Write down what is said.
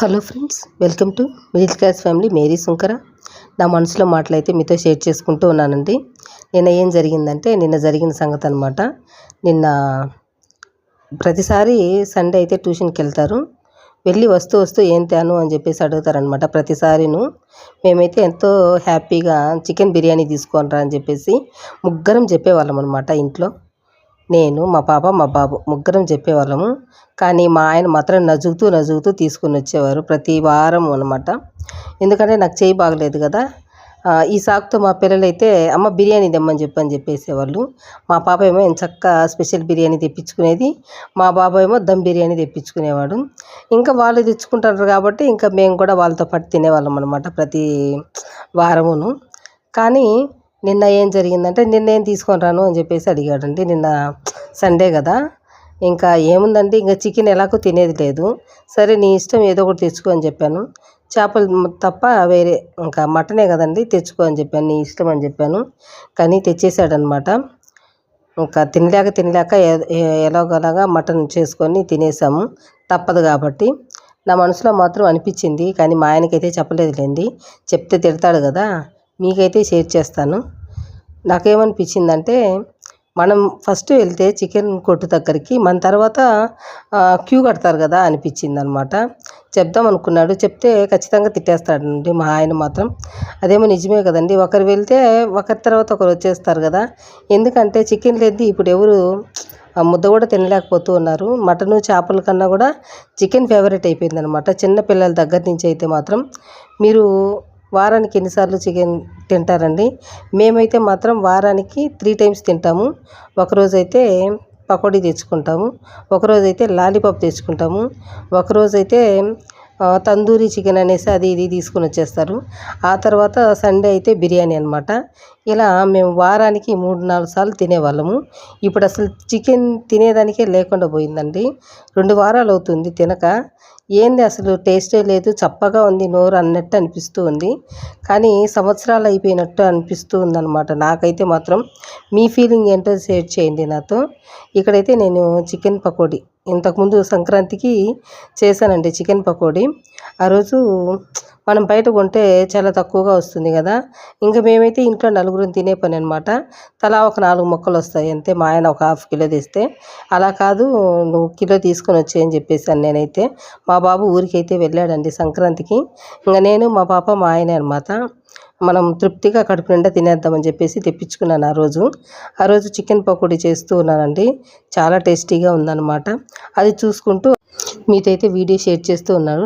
Hello friends, welcome to middle class family Mary Sunkara. నా మనసులో మాటలైతే మీతో షేర్ చేసుకుంటూ ఉన్నానండి. నిన్న ఏం జరిగిందంటే, నిన్న జరిగిన సంగతి అనమాట. నిన్న ప్రతిసారి సండే అయితే ట్యూషన్కి వెళ్తారు. వెళ్ళి వస్తూ వస్తూ ఏం తేను అని చెప్పేసి అడుగుతారనమాట ప్రతిసారిను. మేమైతే ఎంతో హ్యాపీగా చికెన్ బిర్యానీ తీసుకోనరా అని చెప్పేసి ముగ్గురం చెప్పేవాళ్ళం అనమాట ఇంట్లో. నేను, మా పాప, మా బాబు ముగ్గురం చెప్పేవాళ్ళము. కానీ మా ఆయన మాత్రం నజుగుతూ తీసుకుని వచ్చేవారు ప్రతి వారం అనమాట. ఎందుకంటే నాకు చేయి బాగలేదు కదా. ఈ సాకుతో మా పిల్లలైతే అమ్మ బిర్యానీ తెమ్మని చెప్పేసేవాళ్ళు. మా పాప ఏమో ఎంచక్కా స్పెషల్ బిర్యానీ తెప్పించుకునేది, మా బాబు ఏమో దమ్ బిర్యానీ తెప్పించుకునేవాడు. ఇంకా వాళ్ళు తెచ్చుకుంటారు కాబట్టి ఇంకా మేము కూడా వాళ్ళతో పాటు తినేవాళ్ళం అనమాట ప్రతి వారమును. కానీ నిన్న ఏం జరిగిందంటే, నిన్న ఏం తీసుకొని రాను అని చెప్పేసి అడిగాడండి. నిన్న సండే కదా, ఇంకా ఏముందండి, ఇంకా చికెన్ ఎలాగో తినేది లేదు. సరే నీ ఇష్టం, ఏదో ఒకటి తెచ్చుకో అని చెప్పాను. చేపలు తప్ప వేరే ఇంకా మటనే కదండి, తెచ్చుకో అని చెప్పాను, నీ ఇష్టం అని చెప్పాను. కానీ తెచ్చేసాడనమాట. ఇంకా తినలేక ఎలాగోలాగా మటన్ చేసుకొని తినేసాము, తప్పదు కాబట్టి. నా మనసులో మాత్రం అనిపించింది, కానీ మా ఆయనకైతే చెప్పలేదులేండి, చెప్తే తిడతాడు కదా. మీకైతే షేర్ చేస్తాను. నాకేమనిపించిందంటే, మనం ఫస్ట్ వెళ్తే చికెన్ కొట్టు దగ్గరికి, మన తర్వాత క్యూ కడతారు కదా అనిపించింది అనమాట. చెప్దాం అనుకున్నాడు, చెప్తే ఖచ్చితంగా తిట్టేస్తాడండి మా ఆయన మాత్రం. అదేమో నిజమే కదండి, ఒకరు వెళ్తే ఒకరి తర్వాత ఒకరు వచ్చేస్తారు కదా. ఎందుకంటే చికెన్ లేనిది ఇప్పుడు ఎవరు ముద్ద కూడా తినలేకపోతూ ఉన్నారు. మటను చేపల కన్నా కూడా చికెన్ ఫేవరెట్ అయిపోయింది అనమాట. చిన్న పిల్లల దగ్గర నుంచి అయితే మాత్రం. మీరు వారానికి ఎన్నిసార్లు చికెన్ తింటారండి? మేమైతే మాత్రం వారానికి 3 టైమ్స్ తింటాము. ఒకరోజైతే పకోడీ తెచ్చుకుంటాము, ఒకరోజైతే లాలీపాప్ తెచ్చుకుంటాము, ఒకరోజైతే తందూరి చికెన్ అనేసి అది ఇది తీసుకుని వచ్చేస్తారు. ఆ తర్వాత సండే అయితే బిర్యానీ అనమాట. ఇలా మేము వారానికి 3-4 సార్లు తినేవాళ్ళము. ఇప్పుడు అసలు చికెన్ తినేదానికే లేకుండా పోయిందండి. 2 వారాలు అవుతుంది తినక. ఏంది అసలు టేస్టే లేదు, చప్పగా ఉంది నోరు అన్నట్టు అనిపిస్తూ ఉంది. కానీ సంవత్సరాలు అయిపోయినట్టు అనిపిస్తూ ఉందన్నమాట నాకైతే మాత్రం. మీ ఫీలింగ్ ఏంటో షేర్ చేయండి నాతో. ఇక్కడైతే నేను చికెన్ పకోడీ ఇంతకుముందు సంక్రాంతికి చేశానండి చికెన్ పకోడీ. ఆ రోజు మనం బయట కొంటే చాలా తక్కువగా వస్తుంది కదా. ఇంకా మేమైతే ఇంట్లో నలుగురం తినే పని అనమాట. తలా ఒక 4 ముక్కలు వస్తాయి అంతే. మా ఆయన ఒక 1/2 కిలో తెస్తే, అలా కాదు నువ్వు కిలో తీసుకొని వచ్చేయని చెప్పేసాను నేనైతే. మా బాబు ఊరికైతే వెళ్ళాడండి సంక్రాంతికి. ఇంకా నేను, మా పాప, మా ఆయనే అనమాట. మనం తృప్తిగా కడుపు నిండా తినేద్దామని చెప్పేసి తెప్పించుకున్నాను ఆ రోజు చికెన్ పకోడీ చేస్తూ ఉన్నానండి. చాలా టేస్టీగా ఉందన్నమాట. అది చూసుకుంటూ మీతో అయితే వీడియో షేర్ చేస్తూ ఉన్నాను.